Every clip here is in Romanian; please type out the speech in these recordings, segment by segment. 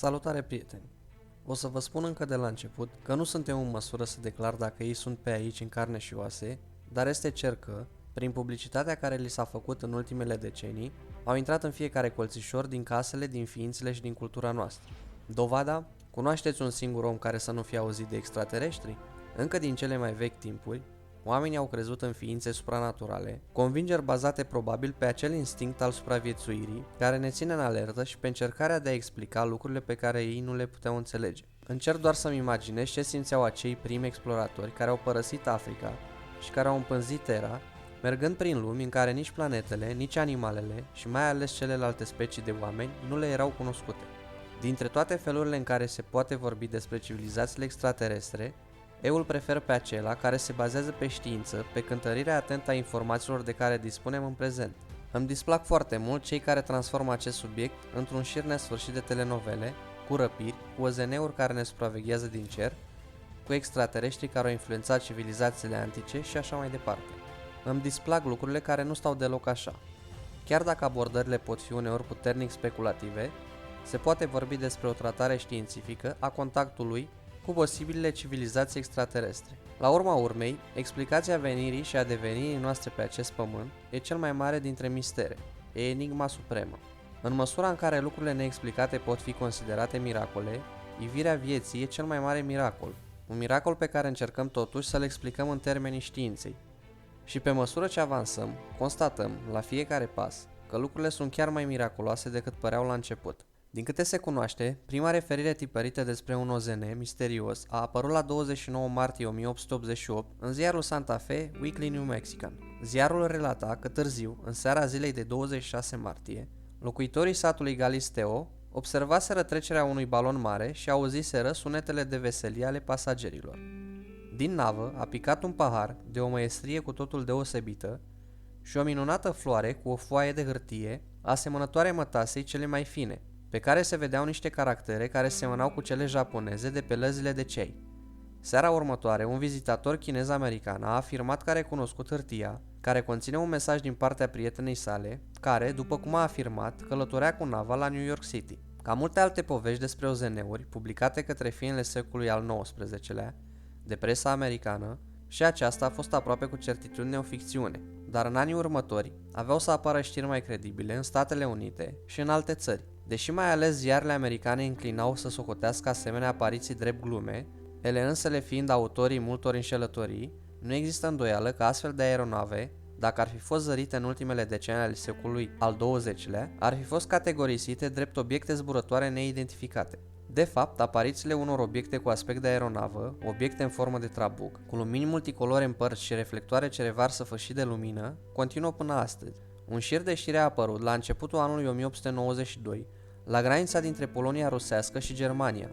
Salutare, prieteni! O să vă spun încă de la început că nu suntem în măsură să declar dacă ei sunt pe aici în carne și oase, dar este cer că, prin publicitatea care li s-a făcut în ultimele decenii, au intrat în fiecare colțișor din casele, din ființele și din cultura noastră. Dovada? Cunoașteți un singur om care să nu fie auzit de extraterestri? Încă din cele mai vechi timpuri, oamenii au crezut în ființe supranaturale, convingeri bazate probabil pe acel instinct al supraviețuirii care ne ține în alertă și pe încercarea de a explica lucrurile pe care ei nu le puteau înțelege. Încerc doar să-mi imaginez ce simțeau acei primi exploratori care au părăsit Africa și care au împânzit Terra, mergând prin lumi în care nici planetele, nici animalele și mai ales celelalte specii de oameni nu le erau cunoscute. Dintre toate felurile în care se poate vorbi despre civilizațiile extraterestre, eu îl prefer pe acela care se bazează pe știință, pe cântărirea atentă a informațiilor de care dispunem în prezent. Îmi displac foarte mult cei care transformă acest subiect într-un șir nesfârșit de telenovele, cu răpiri, cu OZN-uri care ne supraveghează din cer, cu extraterestri care au influențat civilizațiile antice și așa mai departe. Îmi displac lucrurile care nu stau deloc așa. Chiar dacă abordările pot fi uneori puternic speculative, se poate vorbi despre o tratare științifică a contactului cu posibilele civilizații extraterestre. La urma urmei, explicația venirii și a devenirii noastre pe acest pământ e cel mai mare dintre mistere, e enigma supremă. În măsura în care lucrurile neexplicate pot fi considerate miracole, ivirea vieții e cel mai mare miracol, un miracol pe care încercăm totuși să-l explicăm în termenii științei. Și pe măsură ce avansăm, constatăm, la fiecare pas, că lucrurile sunt chiar mai miraculoase decât păreau la început. Din câte se cunoaște, prima referire tipărită despre un OZN misterios a apărut la 29 martie 1888 în ziarul Santa Fe Weekly New Mexican. Ziarul relata că târziu, în seara zilei de 26 martie, locuitorii satului Galisteo observaseră trecerea unui balon mare și auziseră sunetele de veselie ale pasagerilor. Din navă a picat un pahar de o măiestrie cu totul deosebită și o minunată floare cu o foaie de hârtie asemănătoare mătasei cele mai fine, pe care se vedeau niște caractere care semănau cu cele japoneze de pe lăzile de cei. Seara următoare, un vizitator chinez-american a afirmat că a recunoscut hârtia, care conține un mesaj din partea prietenei sale, care, după cum a afirmat, călătorea cu nava la New York City. Ca multe alte povești despre OZN-uri, publicate către finele secolului al XIX-lea, de presa americană, și aceasta a fost aproape cu certitudine o ficțiune, dar în anii următori aveau să apară știri mai credibile în Statele Unite și în alte țări. Deși mai ales ziarele americane înclinau să socotească asemenea apariții drept glume, ele însele fiind autorii multor înșelătorii, nu există îndoială că astfel de aeronave, dacă ar fi fost zărite în ultimele decenii ale secolului al XX-lea, ar fi fost categorisite drept obiecte zburătoare neidentificate. De fapt, aparițiile unor obiecte cu aspect de aeronavă, obiecte în formă de trabuc, cu lumini multicolore în părți și reflectoare ce revarsă fășii de lumină, continuă până astăzi. Un șir de știri a apărut la începutul anului 1892, la granița dintre Polonia rusească și Germania.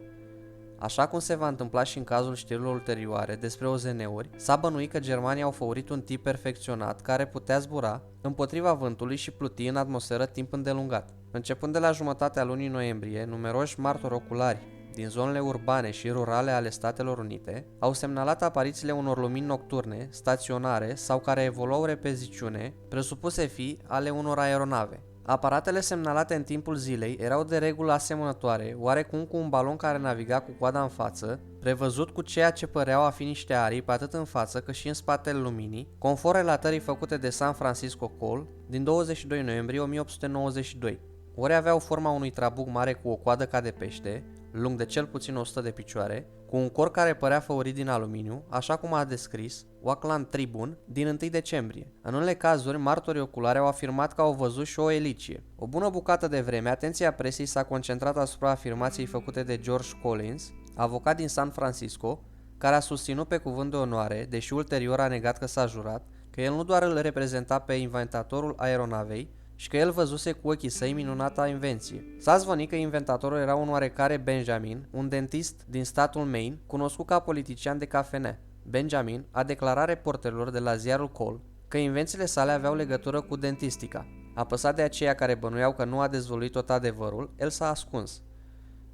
Așa cum se va întâmpla și în cazul știrilor ulterioare despre OZN-uri, s-a bănuit că Germania au făurit un tip perfecționat care putea zbura împotriva vântului și pluti în atmosferă timp îndelungat. Începând de la jumătatea lunii noiembrie, numeroși martori oculari din zonele urbane și rurale ale Statelor Unite au semnalat aparițiile unor lumini nocturne, staționare sau care evoluau repeziciune, presupuse fi ale unor aeronave. Aparatele semnalate în timpul zilei erau de regulă asemănătoare, oarecum cu un balon care naviga cu coada în față, prevăzut cu ceea ce păreau a fi niște aripi atât în față cât și în spatele luminii, conform relatării făcute de San Francisco Call din 22 noiembrie 1892. Ori aveau forma unui trabuc mare cu o coadă ca de pește, lung de cel puțin 100 de picioare, cu un cor care părea făurit din aluminiu, așa cum a descris Oakland Tribune din 1 decembrie. În unele cazuri, martorii oculari au afirmat că au văzut și o elicie. O bună bucată de vreme, atenția presei s-a concentrat asupra afirmației făcute de George Collins, avocat din San Francisco, care a susținut pe cuvânt de onoare, deși ulterior a negat că s-a jurat, că el nu doar îl reprezenta pe inventatorul aeronavei, și că el văzuse cu ochii săi minunata invenție. S-a zvonit că inventatorul era un oarecare Benjamin, un dentist din statul Maine, cunoscut ca politician de cafenea. Benjamin a declarat reporterilor de la ziarul Call că invențiile sale aveau legătură cu dentistica. Apăsat de aceia care bănuiau că nu a dezvăluit tot adevărul, el s-a ascuns.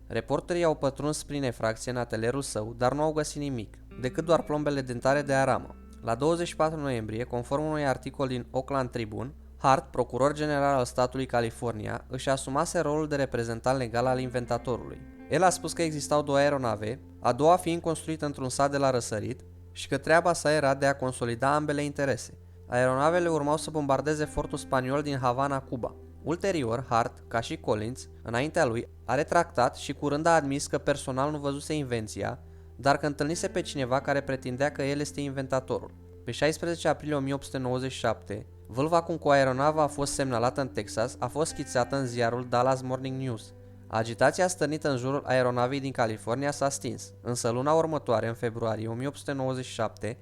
Reporterii au pătruns prin efracție în atelierul său, dar nu au găsit nimic, decât doar plombele dentare de aramă. La 24 noiembrie, conform unui articol din Oakland Tribune, Hart, procuror general al statului California, își asumase rolul de reprezentant legal al inventatorului. El a spus că existau 2 aeronave, a doua fiind construită într-un sat de la răsărit, și că treaba sa era de a consolida ambele interese. Aeronavele urmau să bombardeze fortul spaniol din Havana, Cuba. Ulterior, Hart, ca și Collins, înaintea lui, a retractat și curând a admis că personal nu văzuse invenția, dar că întâlnise pe cineva care pretindea că el este inventatorul. Pe 16 aprilie 1897, vâlva cum cu aeronava a fost semnalată în Texas a fost schițată în ziarul Dallas Morning News. Agitația stârnită în jurul aeronavei din California s-a stins, însă luna următoare, în februarie 1897,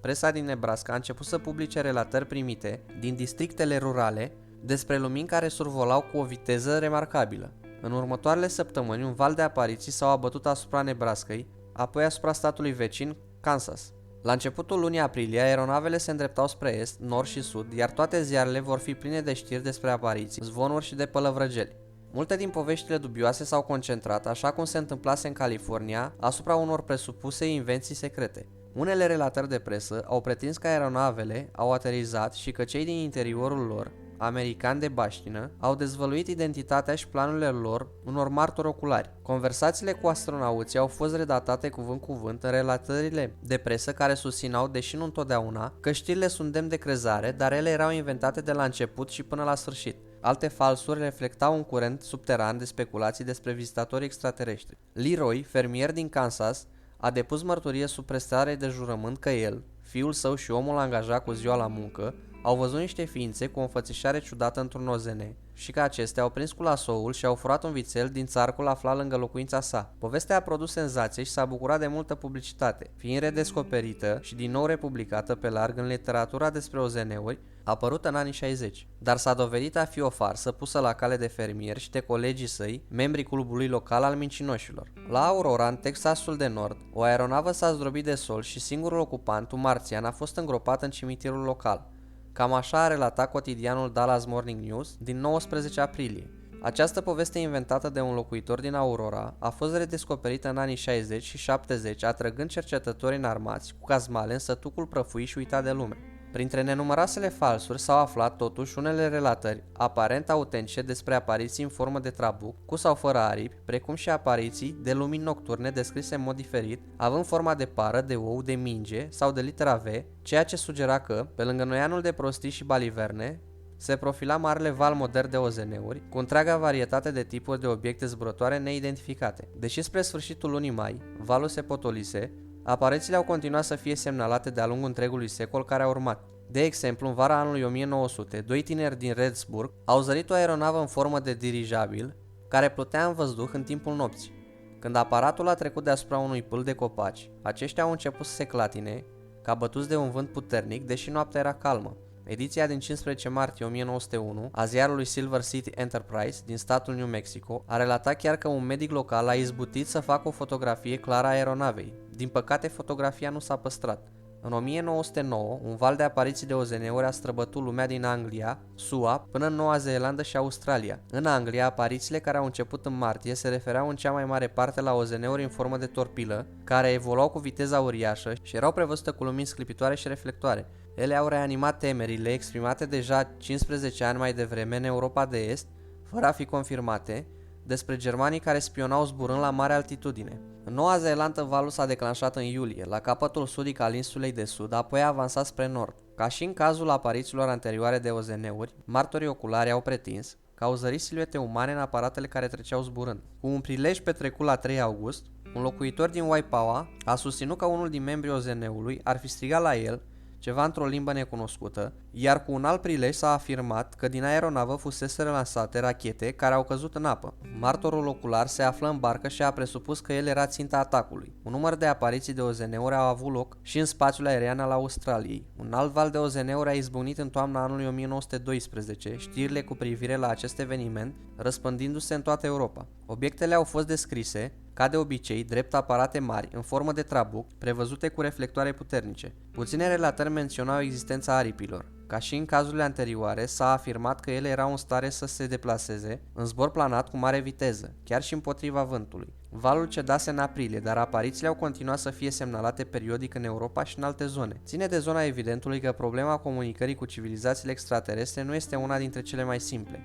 presa din Nebraska a început să publice relatări primite din districtele rurale despre lumini care survolau cu o viteză remarcabilă. În următoarele săptămâni, un val de apariții s-au abătut asupra Nebraskei, apoi asupra statului vecin, Kansas. La începutul lunii aprilie, aeronavele se îndreptau spre est, nord și sud, iar toate ziarele vor fi pline de știri despre apariții, zvonuri și de pălăvrăgeli. Multe din poveștile dubioase s-au concentrat, așa cum se întâmplase în California, asupra unor presupuse invenții secrete. Unele relatări de presă au pretins că aeronavele au aterizat și că cei din interiorul lor, americani de baștină, au dezvăluit identitatea și planurile lor unor martori oculari. Conversațiile cu astronauții au fost redatate cuvânt-cuvânt în relatările de presă care susținau, deși nu întotdeauna, că știrile sunt demn de crezare, dar ele erau inventate de la început și până la sfârșit. Alte falsuri reflectau un curent subteran de speculații despre vizitatori extraterestri. Leroy, fermier din Kansas, a depus mărturie sub prestare de jurământ că el, fiul său și omul angajat cu ziua la muncă au văzut niște ființe cu o înfățișare ciudată într-un OZN și că acestea au prins cu lasoul și au furat un vițel din țarcul aflat lângă locuința sa. Povestea a produs senzație și s-a bucurat de multă publicitate, fiind redescoperită și din nou republicată pe larg în literatura despre OZN-uri, apărută în anii 60, dar s-a dovedit a fi o farsă pusă la cale de fermieri și de colegii săi, membrii clubului local al mincinoșilor. La Aurora, în Texasul de Nord, o aeronavă s-a zdrobit de sol și singurul ocupant, un marțian, a fost îngropat în cimitirul local. Cam așa a relatat cotidianul Dallas Morning News din 19 aprilie. Această poveste inventată de un locuitor din Aurora a fost redescoperită în anii 60 și 70, atrăgând cercetători înarmați cu cazmale în sătucul prăfuit și uitat de lume. Printre nenumărasele falsuri s-au aflat totuși unele relatări aparent autentice despre apariții în formă de trabuc, cu sau fără aripi, precum și apariții de lumini nocturne descrise în mod diferit, având forma de pară, de ou, de minge sau de litera V, ceea ce sugera că, pe lângă noianul de prostii și baliverne, se profila marele val modern de OZN-uri, cu întreaga varietate de tipuri de obiecte zburătoare neidentificate. Deși spre sfârșitul lunii mai, valul se potolise, aparițiile au continuat să fie semnalate de-a lungul întregului secol care a urmat. De exemplu, în vara anului 1900, doi tineri din Redsburg au zărit o aeronavă în formă de dirijabil care plutea în văzduh în timpul nopții. Când aparatul a trecut deasupra unui pâl de copaci, aceștia au început să se clatine, ca bătuți de un vânt puternic, deși noaptea era calmă. Ediția din 15 martie 1901 a ziarului Silver City Enterprise din statul New Mexico a relatat chiar că un medic local a izbutit să facă o fotografie clară a aeronavei. Din păcate, fotografia nu s-a păstrat. În 1909, un val de apariții de OZN-uri a străbătut lumea din Anglia, SUA, până în Noua Zeelandă și Australia. În Anglia, aparițiile care au început în martie se refereau în cea mai mare parte la OZN-uri în formă de torpilă, care evoluau cu viteza uriașă și erau prevăzute cu lumini sclipitoare și reflectoare. Ele au reanimat temerile exprimate deja 15 ani mai devreme în Europa de Est, fără a fi confirmate, despre germanii care spionau zburând la mare altitudine. În Noua Zeelandă, valul s-a declanșat în iulie, la capătul sudic al insulei de sud, apoi a avansat spre nord. Ca și în cazul aparițiilor anterioare de OZN-uri, martorii oculari au pretins că au zărit siluete umane în aparatele care treceau zburând. Cu un prilej petrecut la 3 august, un locuitor din Waipawa a susținut că unul din membrii OZN-ului ar fi strigat la el ceva într-o limbă necunoscută, iar cu un alt prilej s-a afirmat că din aeronavă fusese lansate rachete care au căzut în apă. Martorul ocular se află în barcă și a presupus că el era ținta atacului. Un număr de apariții de OZN-uri au avut loc și în spațiul aerian al Australiei. Un alt val de OZN-uri a izbucnit în toamna anului 1912, știrile cu privire la acest eveniment răspândindu-se în toată Europa. Obiectele au fost descrise, ca de obicei, drept aparate mari, în formă de trabuc, prevăzute cu reflectoare puternice. Puține relatări menționau existența aripilor. Ca și în cazurile anterioare, s-a afirmat că ele erau în stare să se deplaseze în zbor planat cu mare viteză, chiar și împotriva vântului. Valul cedase în aprilie, dar aparițiile au continuat să fie semnalate periodic în Europa și în alte zone. Ține de zona evidentului că problema comunicării cu civilizațiile extraterestre nu este una dintre cele mai simple.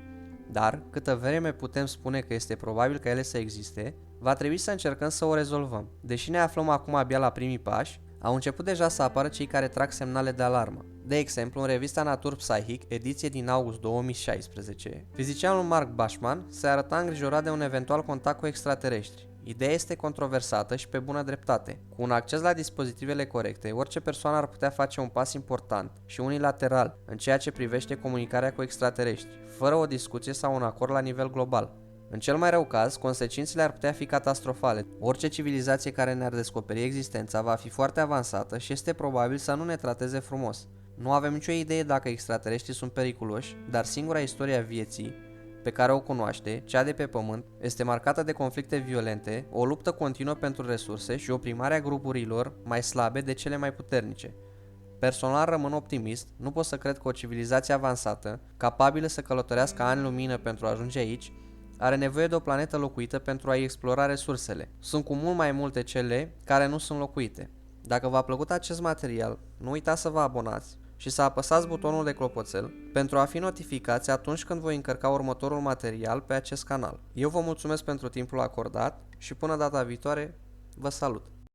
Dar, câtă vreme putem spune că este probabil ca ele să existe, va trebui să încercăm să o rezolvăm. Deși ne aflăm acum abia la primii pași, au început deja să apară cei care trag semnale de alarmă. De exemplu, în revista Nature Psychic, ediție din august 2016, fizicianul Mark Bashman se arăta îngrijorat de un eventual contact cu extraterestri. Ideea este controversată și pe bună dreptate. Cu un acces la dispozitivele corecte, orice persoană ar putea face un pas important și unilateral în ceea ce privește comunicarea cu extraterestri, fără o discuție sau un acord la nivel global. În cel mai rău caz, consecințele ar putea fi catastrofale. Orice civilizație care ne-ar descoperi existența va fi foarte avansată și este probabil să nu ne trateze frumos. Nu avem nicio idee dacă extraterestrii sunt periculoși, dar singura istorie a vieții pe care o cunoaște, cea de pe pământ, este marcată de conflicte violente, o luptă continuă pentru resurse și oprimarea grupurilor mai slabe de cele mai puternice. Personal rămân optimist, nu pot să cred că o civilizație avansată, capabilă să călătorească ani lumină pentru a ajunge aici, are nevoie de o planetă locuită pentru a-i explora resursele. Sunt cu mult mai multe cele care nu sunt locuite. Dacă v-a plăcut acest material, nu uitați să vă abonați și să apăsați butonul de clopoțel pentru a fi notificați atunci când voi încărca următorul material pe acest canal. Eu vă mulțumesc pentru timpul acordat și până data viitoare, vă salut!